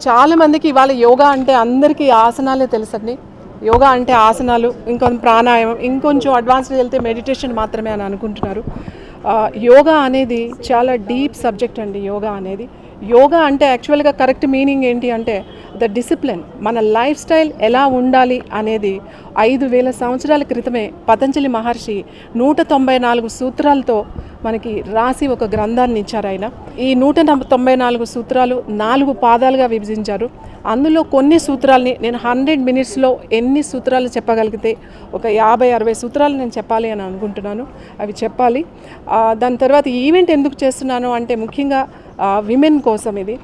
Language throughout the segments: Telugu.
చాలామందికి ఇవాళ యోగా అంటే అందరికీ ఆసనాలే తెలుసండి. యోగా అంటే ఆసనాలు, ఇంకొంచెం ప్రాణాయామం, ఇంకొంచెం అడ్వాన్స్డ్ వెళ్తే మెడిటేషన్ మాత్రమే అని అనుకుంటున్నారు. యోగా అనేది చాలా డీప్ సబ్జెక్ట్ అండి. యోగా అంటే యాక్చువల్గా కరెక్ట్ మీనింగ్ ఏంటి అంటే ద డిసిప్లిన్. మన లైఫ్ స్టైల్ ఎలా ఉండాలి అనేది 5000 సంవత్సరాల క్రితమే పతంజలి మహర్షి 194 సూత్రాలతో మనకి రాసి ఒక గ్రంథాన్ని ఇచ్చారు ఆయన. ఈ 194 సూత్రాలు 4 పాదాలుగా విభజించారు. అందులో కొన్ని సూత్రాలని నేను 100 మినిట్స్లో ఎన్ని సూత్రాలు చెప్పగలిగితే ఒక 50-60 సూత్రాలు నేను చెప్పాలి అని అనుకుంటున్నాను. అవి చెప్పాలి. దాని తర్వాత ఈవెంట్ ఎందుకు చేస్తున్నాను అంటే ముఖ్యంగా విమెన్ కోసం ఇది.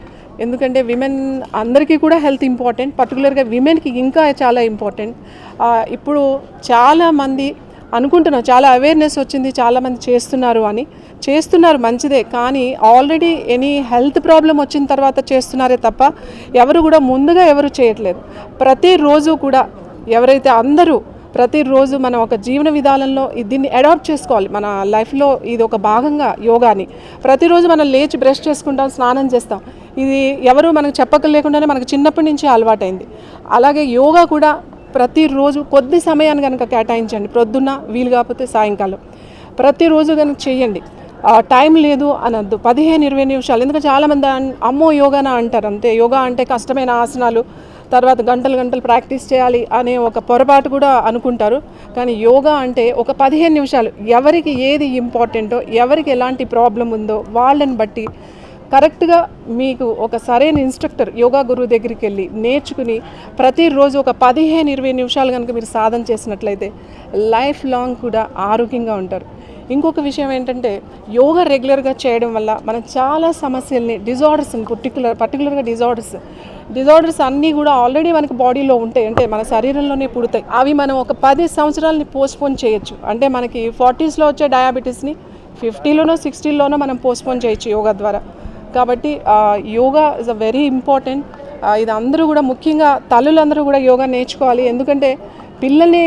ఎందుకంటే విమెన్ అందరికీ కూడా హెల్త్ ఇంపార్టెంట్, పర్టికులర్గా విమెన్కి ఇంకా చాలా ఇంపార్టెంట్. ఇప్పుడు చాలామంది అనుకుంటున్నాం, చాలా అవేర్నెస్ వచ్చింది, చాలామంది చేస్తున్నారు మంచిదే. కానీ ఆల్రెడీ ఎనీ హెల్త్ ప్రాబ్లం వచ్చిన తర్వాత చేస్తున్నారే తప్ప ఎవరు కూడా ముందుగా ఎవరు చేయట్లేదు. ప్రతిరోజు కూడా ఎవరైతే అందరూ ప్రతిరోజు మనం ఒక జీవన విధానంలో దీన్ని అడాప్ట్ చేసుకోవాలి. మన లైఫ్లో ఇది ఒక భాగంగా యోగాని ప్రతిరోజు మనం లేచి బ్రష్ చేసుకుంటాం, స్నానం చేస్తాం. ఇది ఎవరు మనకు చెప్పలేకుండానే మనకు చిన్నప్పటి నుంచి అలవాటైంది. అలాగే యోగా కూడా ప్రతిరోజు కొద్ది సమయాన్ని కనుక కేటాయించండి, ప్రొద్దున్న వీలు కాకపోతే సాయంకాలం ప్రతిరోజు కనుక చేయండి. టైం లేదు అనద్దు, 15-20 నిమిషాలు. ఎందుకంటే చాలామంది అమ్మో యోగానా అంటారు, అంతే. యోగా అంటే కష్టమైన ఆసనాలు, తర్వాత గంటలు ప్రాక్టీస్ చేయాలి అనే ఒక పొరపాటు కూడా అనుకుంటారు. కానీ యోగా అంటే ఒక 15 నిమిషాలు, ఎవరికి ఏది ఇంపార్టెంటో, ఎవరికి ఎలాంటి ప్రాబ్లం ఉందో వాళ్ళని బట్టి కరెక్ట్గా మీకు ఒక సరైన ఇన్స్ట్రక్టర్, యోగా గురువు దగ్గరికి వెళ్ళి నేర్చుకుని ప్రతిరోజు ఒక 15-20 నిమిషాలు కనుక మీరు సాధన చేసినట్లయితే లైఫ్ లాంగ్ కూడా ఆరోగ్యంగా ఉంటారు. ఇంకొక విషయం ఏంటంటే రెగ్యులర్గా చేయడం వల్ల మనం చాలా సమస్యల్ని, డిజార్డర్స్ని, పర్టికులర్గా డిజార్డర్స్ అన్నీ కూడా ఆల్రెడీ మనకి బాడీలో ఉంటాయి, అంటే మన శరీరంలోనే పుడతాయి. అవి మనం ఒక 10 సంవత్సరాలని పోస్ట్పోన్ చేయొచ్చు. అంటే మనకి 40స్లో వచ్చే డయాబెటీస్ని 50లోనో 60లోనో మనం పోస్ట్పోన్ చేయొచ్చు యోగా ద్వారా. కాబట్టి yoga is a very important. ఇది అందరూ కూడా, ముఖ్యంగా తల్లులందరూ కూడా యోగా నేర్చుకోవాలి. ఎందుకంటే పిల్లల్ని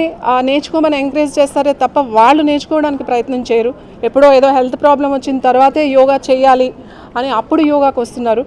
నేర్చుకోమని ఎంకరేజ్ చేస్తారే తప్ప వాళ్ళు నేర్చుకోవడానికి ప్రయత్నం చేయరు. ఎప్పుడో ఏదో హెల్త్ ప్రాబ్లం వచ్చిన తర్వాతే యోగా చేయాలి అని అప్పుడు యోగాకు వస్తున్నారు.